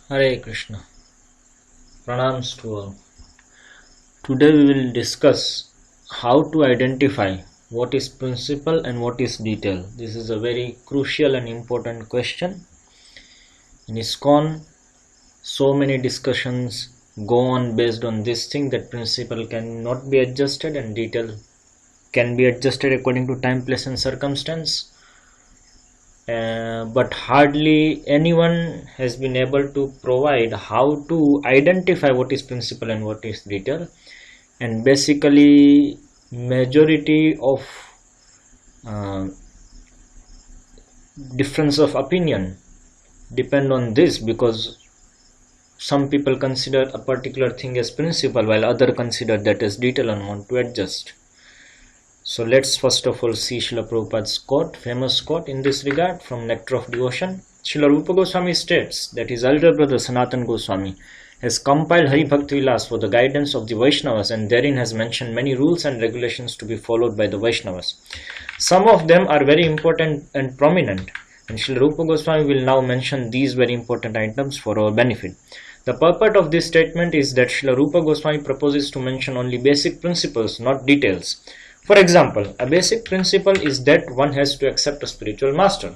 Hare Krishna. Pranams to all. Today we will discuss how to identify what is principle and what is detail. This is a very crucial and important question. In ISKCON, so many discussions go on based on this thing that principle cannot be adjusted and detail can be adjusted according to time, place and circumstance. But hardly anyone has been able to provide how to identify what is principle and what is detail, and basically majority of difference of opinion depend on this, because some people consider a particular thing as principle while other consider that as detail and want to adjust. So let's first of all see Srila Prabhupada's quote, famous quote in this regard from Nectar of Devotion. Srila Rupa Goswami states that his elder brother Sanatan Goswami has compiled Hari Bhakti Vilas for the guidance of the Vaishnavas, and therein has mentioned many rules and regulations to be followed by the Vaishnavas. Some of them are very important and prominent, and Srila Rupa Goswami will now mention these very important items for our benefit. The purport of this statement is that Srila Rupa Goswami proposes to mention only basic principles, not details. For example, a basic principle is that one has to accept a spiritual master.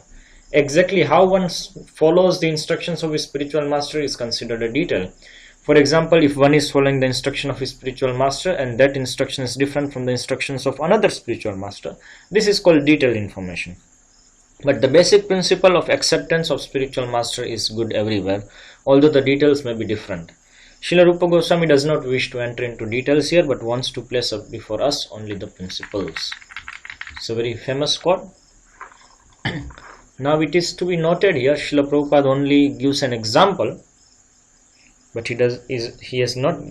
Exactly how one follows the instructions of his spiritual master is considered a detail. For example, if one is following the instruction of his spiritual master and that instruction is different from the instructions of another spiritual master, this is called detailed information. But the basic principle of acceptance of spiritual master is good everywhere, although the details may be different. Srila Rupa Goswami does not wish to enter into details here, but wants to place up before us only the principles. It's a very famous quote. Now it is to be noted here, Srila Prabhupada only gives an example, but he does not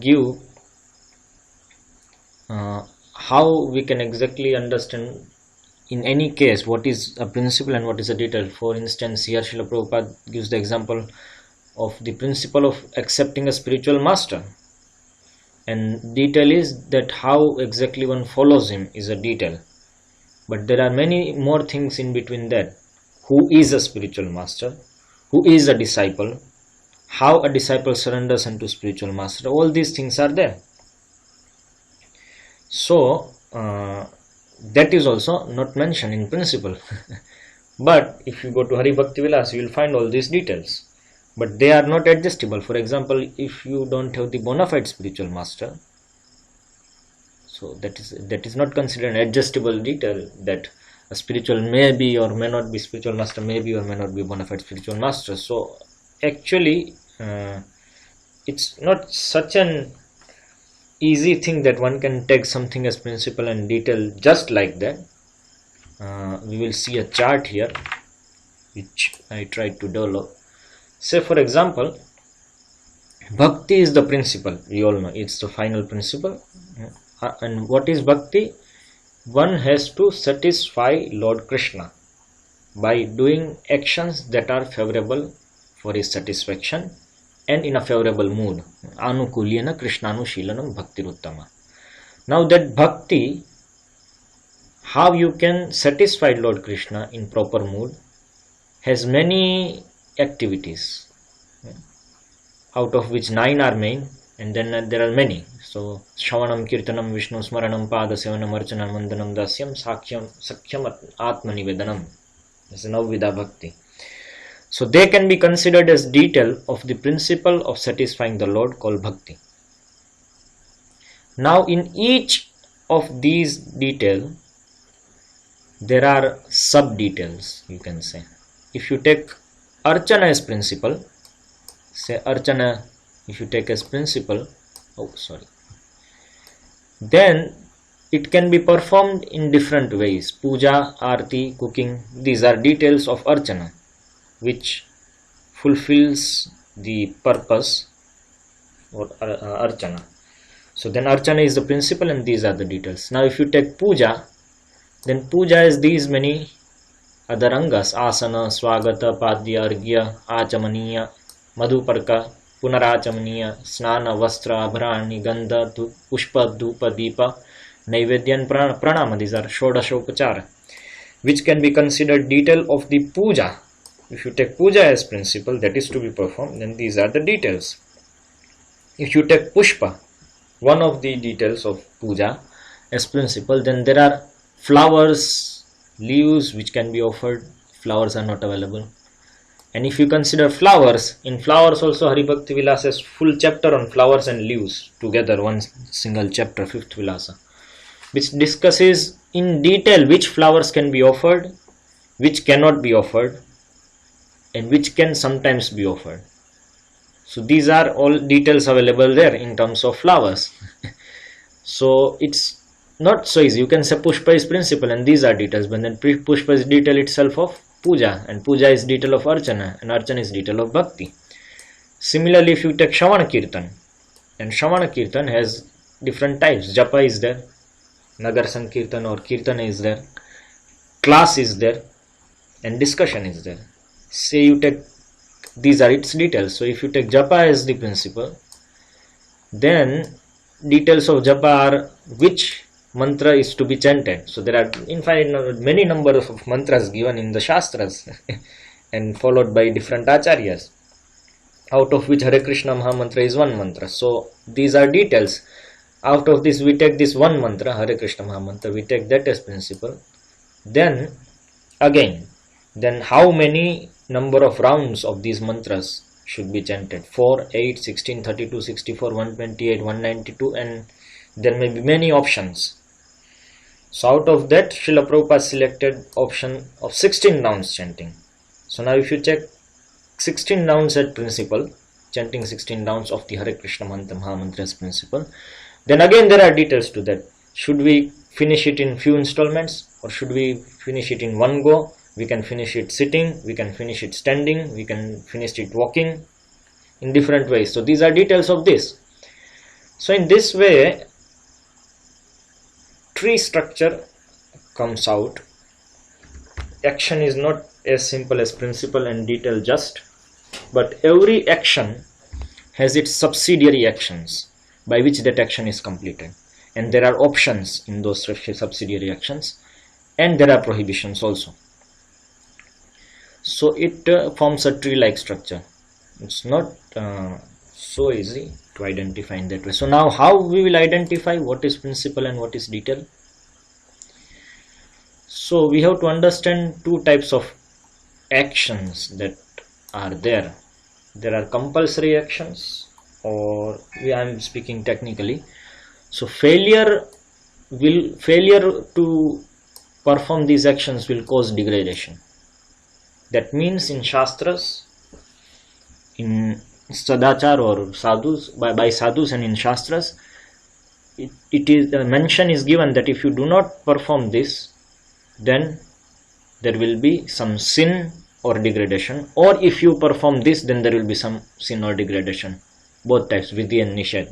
give how we can exactly understand in any case what is a principle and what is a detail. For instance, here Srila Prabhupada gives the example of the principle of accepting a spiritual master, and detail is that how exactly one follows him is a detail. But there are many more things in between that. Who is a spiritual master? Who is a disciple? How a disciple surrenders unto spiritual master? All these things are there. So that is also not mentioned in principle. But if you go to Hari Bhakti Vilas, you will find all these details. But they are not adjustable. For example, if you don't have the bona fide spiritual master, so that is not considered an adjustable detail, that a spiritual may be or may not be spiritual master, may be or may not be bona fide spiritual master. So actually it's not such an easy thing that one can take something as principle and detail just like that. We will see a chart here which I tried to develop. Say for example, bhakti is the principle. We all know it's the final principle. And what is bhakti? One has to satisfy Lord Krishna by doing actions that are favorable for his satisfaction and in a favorable mood. Anukulyena Krishnanushilanam bhaktiruttama. Now that bhakti, how you can satisfy Lord Krishna in proper mood, has many activities, out of which 9 are main, and then there are many. So Shravanam, Kirtanam, Vishnu Smaranam, Pada Sevanam, Archanam, Vandanam, Dasyam, Sakhyam, Atmanivedanam. This is Navvidha Bhakti. So they can be considered as detail of the principle of satisfying the Lord called bhakti. Now in each of these details, there are sub-details, you can say. If you take Archana as principle, say Archana, if you take as principle, then it can be performed in different ways. Puja, Arti, cooking, these are details of Archana, which fulfills the purpose of Archana. So then Archana is the principle and these are the details. Now if you take Puja, then Puja is these many other angas: asana, swagata, padya, argya, achamaniya, madhuparka, punarachamaniya, snana, vastra, abhrani, gandha, pushpa, dhupa, deepa, naivedya and pranama. These are shodasha upachara, which can be considered detail of the puja if you take puja as principle that is to be performed, then these are the details. If you take pushpa, one of the details of puja as principle, then there are flowers, leaves which can be offered. Flowers are not available. And if you consider flowers, in flowers also Haribhakti Vilasa has full chapter on flowers and leaves together, one single chapter, 5th Vilasa, which discusses in detail which flowers can be offered, which cannot be offered, and which can sometimes be offered. So these are all details available there in terms of flowers. So it's not so easy. You can say pushpa is principle and these are details, but then pushpa is detail itself of puja, and puja is detail of archana, and archana is detail of bhakti. Similarly, if you take Shravana Kirtan, and Shravana Kirtan has different types. Japa is there, Nagar Sankirtan or Kirtan is there, class is there, and discussion is there. Say you take, these are its details. So if you take Japa as the principle, then details of Japa are which mantra is to be chanted. So there are many numbers of mantras given in the Shastras and followed by different acharyas, out of which Hare Krishna Mahamantra is one mantra. So these are details. Out of this we take this one mantra, Hare Krishna Mahamantra, we take that as principle. Then again, then how many number of rounds of these mantras should be chanted? 4, 8, 16, 32, 64, 128, 192, and there may be many options. So out of that, Srila Prabhupada selected option of 16 rounds chanting. So now if you check 16 rounds at principle, chanting 16 rounds of the Hare Krishna Mahamantra's principle, then again there are details to that. Should we finish it in few installments, or should we finish it in one go? We can finish it sitting, we can finish it standing, we can finish it walking, in different ways. So these are details of this. So in this way, tree structure comes out. Action is not as simple as principle and detail just, but every action has its subsidiary actions by which that action is completed, and there are options in those subsidiary actions, and there are prohibitions also. So it forms a tree-like structure. It's not so easy to identify in that way. So now how we will identify what is principle and what is detail? So we have to understand two types of actions that are there. There are compulsory actions, or I am speaking technically. So failure to perform these actions will cause degradation. That means in Shastras, in Sadachar or Sadhus, by Sadhus and in Shastras, it is the mention is given that if you do not perform this, then there will be some sin or degradation, or if you perform this, then there will be some sin or degradation. Both types, Vidhi and Nishad.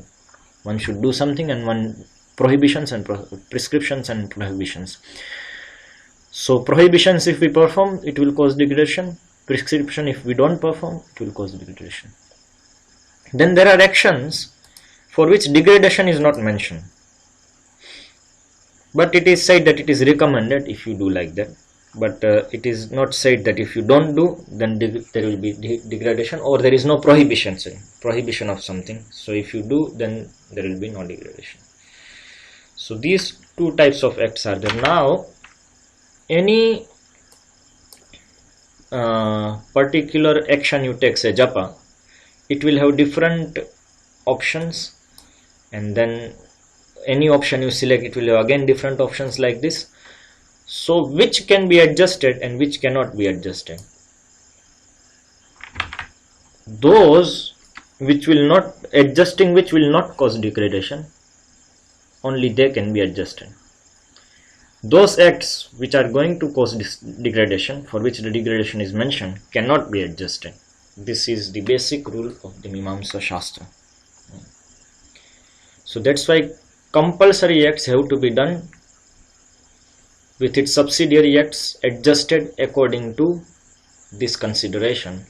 One should do something, and one prohibitions and prescriptions and prohibitions. So prohibitions, if we perform, it will cause degradation. Prescription, if we don't perform, it will cause degradation. Then there are actions for which degradation is not mentioned, but it is said that it is recommended if you do like that. But it is not said that if you don't do, then there will be degradation, or there is no prohibition of something. So if you do, then there will be no degradation. So these two types of acts are there. Now any particular action you take, say japa, it will have different options, and then any option you select, it will have again different options like this. So which can be adjusted and which cannot be adjusted? Those which will not, adjusting which will not cause degradation, only they can be adjusted. Those acts which are going to cause degradation, for which the degradation is mentioned, cannot be adjusted. This is the basic rule of the Mimamsa Shastra. So that's why compulsory acts have to be done with its subsidiary acts adjusted according to this consideration,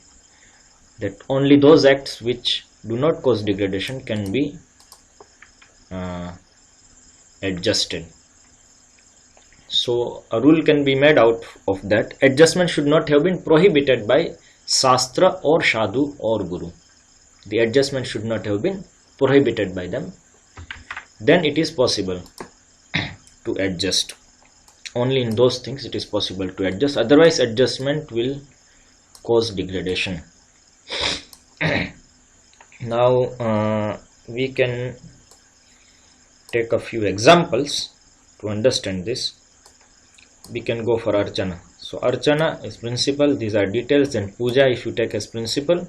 that only those acts which do not cause degradation can be adjusted. So a rule can be made out of that. Adjustment should not have been prohibited by Shastra or Sadhu or Guru. The adjustment should not have been prohibited by them. Then it is possible to adjust. Only in those things it is possible to adjust. Otherwise, adjustment will cause degradation. Now we can take a few examples to understand this. We can go for Archana. So Archana is principle, these are details. Then Puja if you take as principle.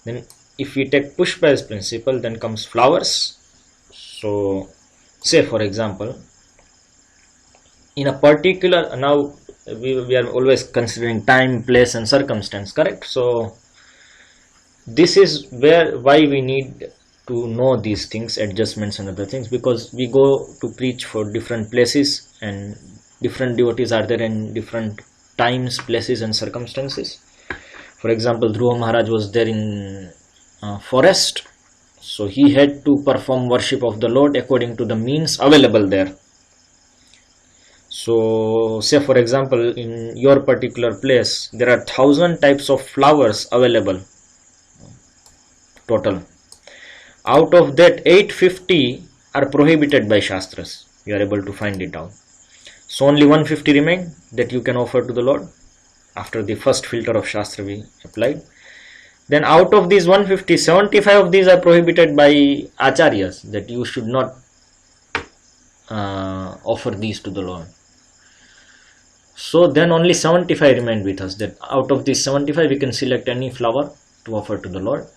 Then if we take Pushpa as principle, then comes flowers. So say for example, in a particular, now we are always considering time, place and circumstance, correct? So this is why we need to know these things, adjustments and other things, because we go to preach for different places and different devotees are there in different times, places and circumstances. For example, Dhruva Maharaj was there in forest, so he had to perform worship of the Lord according to the means available there. So say for example, in your particular place there are 1000 types of flowers available total. Out of that 850 are prohibited by Shastras. You are able to find it out. So only 150 remain that you can offer to the Lord after the first filter of Shastra we applied. Then out of these 150, 75 of these are prohibited by Acharyas, that you should not offer these to the Lord. So then only 75 remain with us, that out of these 75 we can select any flower to offer to the Lord.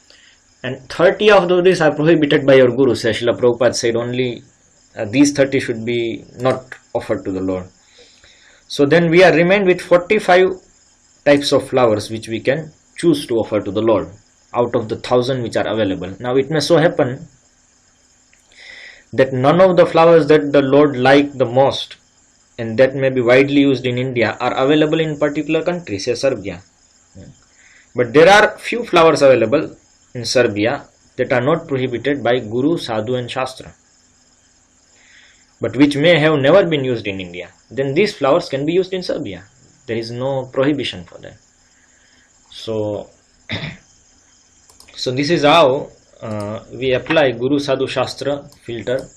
And 30 of these are prohibited by your Guru. So Srila Prabhupada said only these 30 should be not offered to the Lord. So then we are remained with 45 types of flowers which we can choose to offer to the Lord out of the 1000 which are available. Now it may so happen that none of the flowers that the Lord like the most and that may be widely used in India are available in particular country, say Serbia. But there are few flowers available in Serbia that are not prohibited by Guru, Sadhu and Shastra, but which may have never been used in India. Then these flowers can be used in Serbia. There is no prohibition for that. So this is how we apply Guru, Sadhu, Shastra filter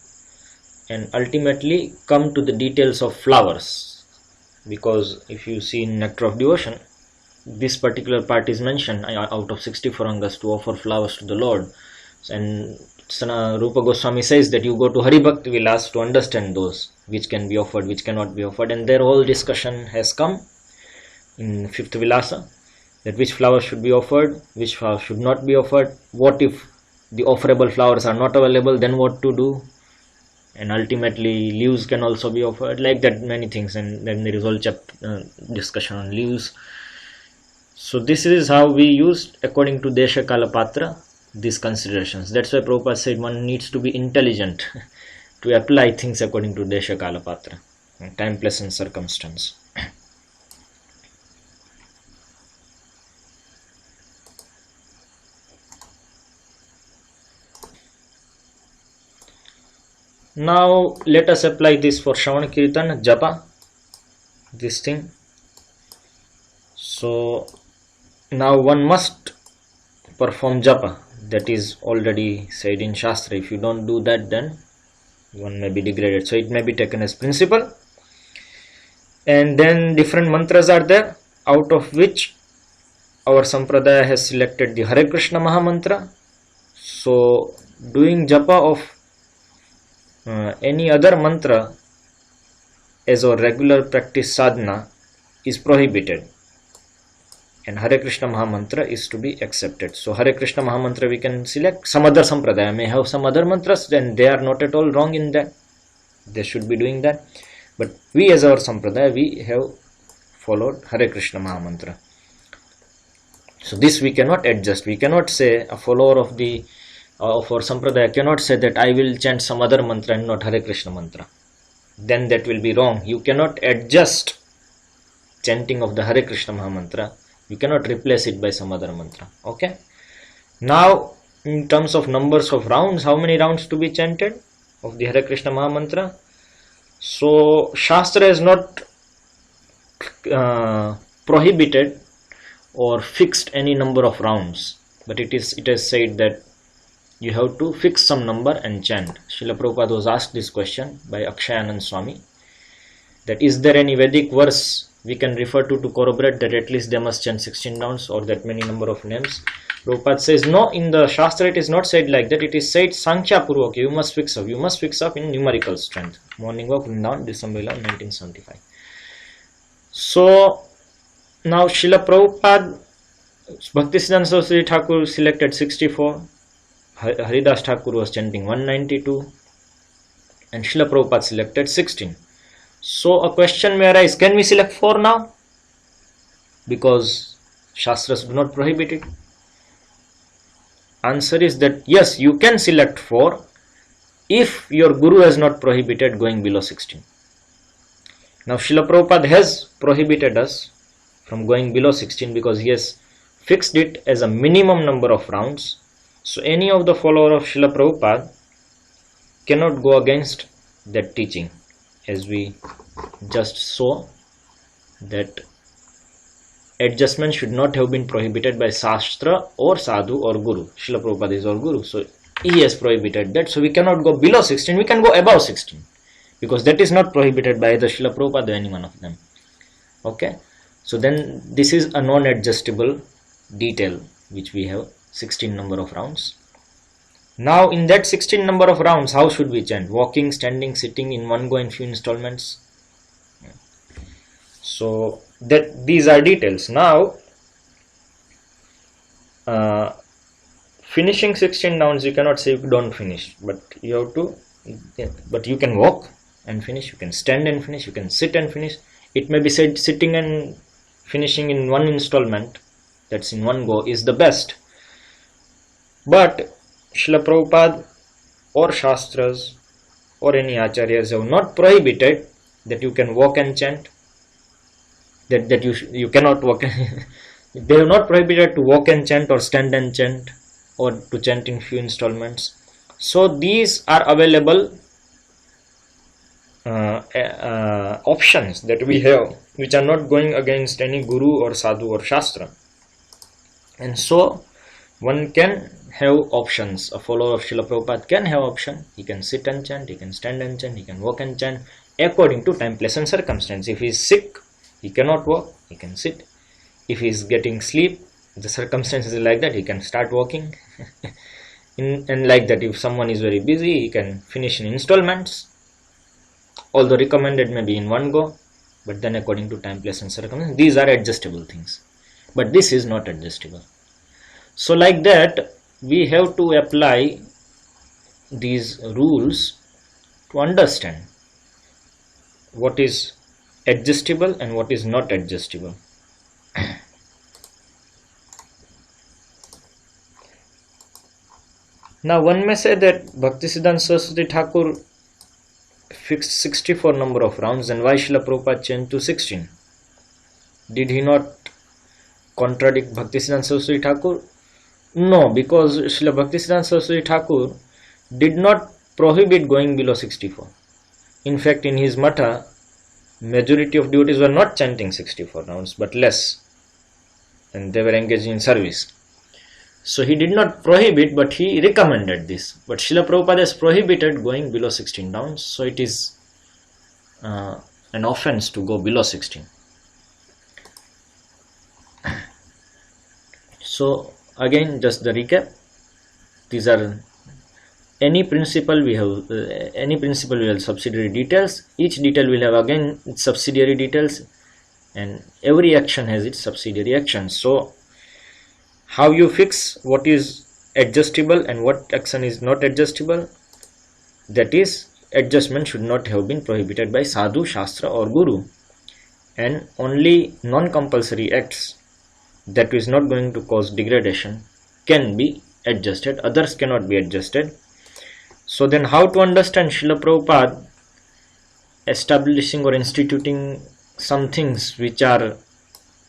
and ultimately come to the details of flowers. Because if you see in Nectar of Devotion, this particular part is mentioned out of 64 angas to offer flowers to the Lord. And Rupa Goswami says that you go to Hari Bhakti Vilas to understand those which can be offered, which cannot be offered, and their whole discussion has come in 5th Vilasa, that which flowers should be offered, which flowers should not be offered, what if the offerable flowers are not available, then what to do, and ultimately leaves can also be offered, like that many things. And then there is all discussion on leaves. So this is how we used according to Desha Kala Patra these considerations. That's why Prabhupada said one needs to be intelligent to apply things according to Desha Kala Patra, time, place and circumstance. Now let us apply this for Shravan Kirtan, Japa, this thing. So now one must perform Japa, that is already said in Shastra. If you don't do that, then one may be degraded. So it may be taken as principle. And then different mantras are there, out of which our Sampradaya has selected the Hare Krishna Maha Mantra. So doing Japa of any other mantra as our regular practice sadhana is prohibited, and Hare Krishna Maha Mantra is to be accepted. So Hare Krishna Maha Mantra we can select. Some other Sampradaya may have some other mantras, then they are not at all wrong in that. They should be doing that. But we as our Sampradaya, we have followed Hare Krishna Maha Mantra. So this we cannot adjust. We cannot say, a follower of the of our Sampradaya cannot say that I will chant some other mantra and not Hare Krishna Mantra. Then that will be wrong. You cannot adjust chanting of the Hare Krishna Maha Mantra. You cannot replace it by some other mantra. Okay. Now in terms of numbers of rounds, how many rounds to be chanted of the Hare Krishna Maha Mantra? So Shastra is not prohibited or fixed any number of rounds, but it is said that you have to fix some number and chant. Srila Prabhupada was asked this question by Akshayanand Swami, that is there any Vedic verse we can refer to corroborate that at least they must chant 16 rounds or that many number of names. Prabhupada says no, in the Shastra it is not said like that. It is said Sankhya Purvak, you must fix up in numerical strength. Morning Walk, Vrindavan, December 11, 1975. So now Srila Prabhupada, Bhaktisiddhanta Saraswati Thakur selected 64, Haridas Thakur was chanting 192, and Srila Prabhupada selected 16. So a question may arise, can we select 4 now? Because Shastras do not prohibit it. Answer is that yes, you can select 4 if your Guru has not prohibited going below 16. Now Srila Prabhupada has prohibited us from going below 16 because he has fixed it as a minimum number of rounds. So any of the follower of Srila Prabhupada cannot go against that teaching, as we just saw that adjustment should not have been prohibited by Shastra or Sadhu or Guru. Srila Prabhupada is our Guru, so he has prohibited that. So we cannot go below 16, we can go above 16, because that is not prohibited by either Srila Prabhupada or any one of them. Okay, so then this is a non-adjustable detail which we have 16 number of rounds. Now in that 16 number of rounds, how should we chant? Walking, standing, sitting, in one go, in few installments. So that these are details. Now finishing 16 rounds, you cannot say you don't finish, but you have to, but you can walk and finish, you can stand and finish, you can sit and finish. It may be said sitting and finishing in one installment, that's in one go, is the best. But Srila Prabhupada or Shastras or any Acharyas have not prohibited that you can walk and chant, that you cannot walk. They have not prohibited to walk and chant or stand and chant or to chant in few installments. So these are available options that we have, which are not going against any Guru or Sadhu or Shastra. And so one can have options. A follower of Srila Prabhupada can have option. He can sit and chant, he can stand and chant, he can walk and chant according to time, place and circumstance. If he is sick, he cannot walk, he can sit. If he is getting sleep, the circumstances is like that, he can start walking. And like that, if someone is very busy, he can finish in installments. Although recommended may be in one go, but then according to time, place and circumstance, these are adjustable things. But this is not adjustable. So like that, we have to apply these rules to understand what is adjustable and what is not adjustable. Now one may say that Bhaktisiddhanta Saraswati Thakur fixed 64 number of rounds, and why Srila Prabhupada changed to 16? Did he not contradict Bhaktisiddhanta Saraswati Thakur? No, because Srila Bhaktisiddhanta Saraswati Thakur did not prohibit going below 64. In fact, in his matha, majority of devotees were not chanting 64 rounds, but less, and they were engaging in service. So he did not prohibit, but he recommended this. But Srila Prabhupada has prohibited going below 16 rounds, so it is an offense to go below 16. So again, just the recap. These are any principle we have subsidiary details. Each detail will have again its subsidiary details, and every action has its subsidiary actions. So how you fix what is adjustable and what action is not adjustable, that is, adjustment should not have been prohibited by Sadhu, Shastra or Guru, and only non-compulsory acts that is not going to cause degradation can be adjusted, others cannot be adjusted. So then how to understand Srila Prabhupada establishing or instituting some things which are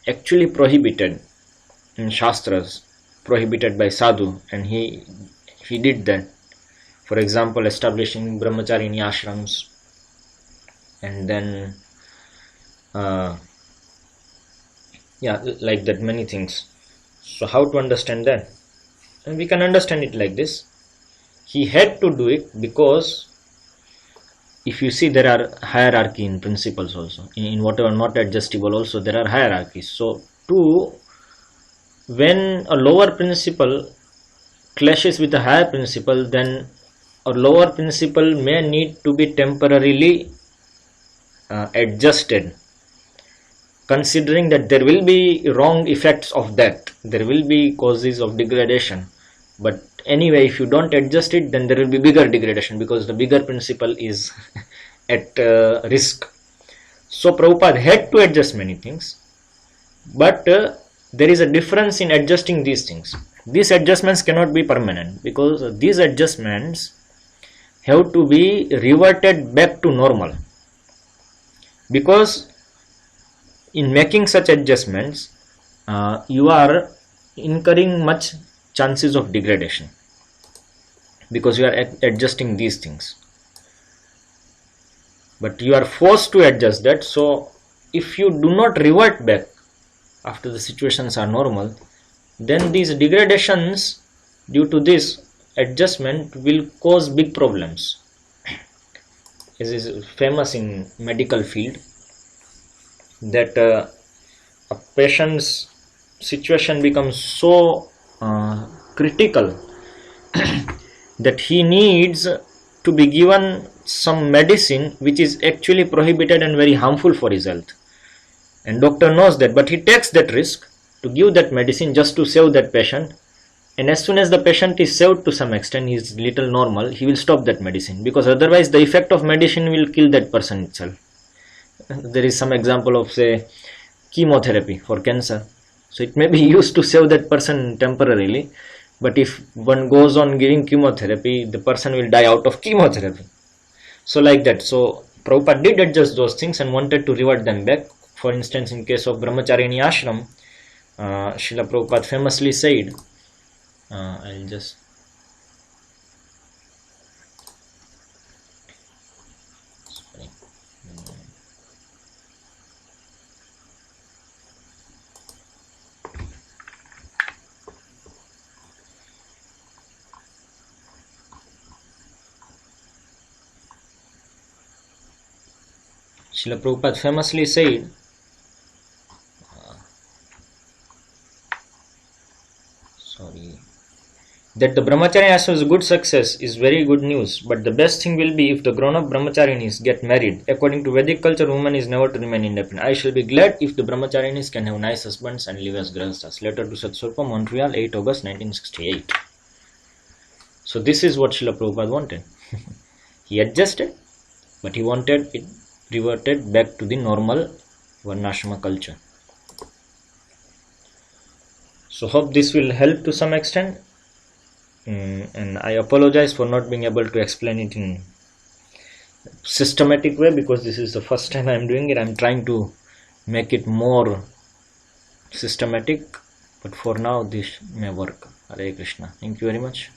actually prohibited in Shastras, prohibited by Sadhu, and he did that. For example, establishing Brahmacharini ashrams, and then Yeah, like that, many things. So how to understand that? And we can understand it like this. He had to do it because if you see, there are hierarchy in principles also, in whatever not adjustable also there are hierarchies. So to when a lower principle clashes with a higher principle, then a lower principle may need to be temporarily adjusted, considering that there will be wrong effects of that, there will be causes of degradation, but anyway if you don't adjust it, then there will be bigger degradation because the bigger principle is at risk. So Prabhupada had to adjust many things, but there is a difference in adjusting these things. These adjustments cannot be permanent because these adjustments have to be reverted back to normal, because in making such adjustments you are incurring much chances of degradation because you are adjusting these things, but you are forced to adjust that. So if you do not revert back after the situations are normal, then these degradations due to this adjustment will cause big problems. This is famous in medical field that a patient's situation becomes so critical that he needs to be given some medicine which is actually prohibited and very harmful for his health, and doctor knows that, but he takes that risk to give that medicine just to save that patient. And as soon as the patient is saved to some extent, he is little normal, he will stop that medicine, because otherwise the effect of medicine will kill that person itself. There is some example of, say, chemotherapy for cancer. So it may be used to save that person temporarily, but if one goes on giving chemotherapy, the person will die out of chemotherapy. So like that. So Prabhupada did adjust those things and wanted to revert them back. For instance, in case of Brahmacharini ashram, Srila Prabhupada famously said, I'll just Srila Prabhupada famously said, that the Brahmacharya ashram's good success is very good news, but the best thing will be if the grown-up Brahmacharinis get married. According to Vedic culture, woman is never to remain independent. I shall be glad if the Brahmacharinis can have nice husbands and live as grahasthas. Letter to Satsvarpa, Montreal, 8 August 1968. So this is what Srila Prabhupada wanted. He adjusted, but he wanted it reverted back to the normal Varnashrama culture. So hope this will help to some extent. And I apologize for not being able to explain it in systematic way, because this is the first time I am doing it. I am trying to make it more systematic, but for now this may work. Hare Krishna. Thank you very much.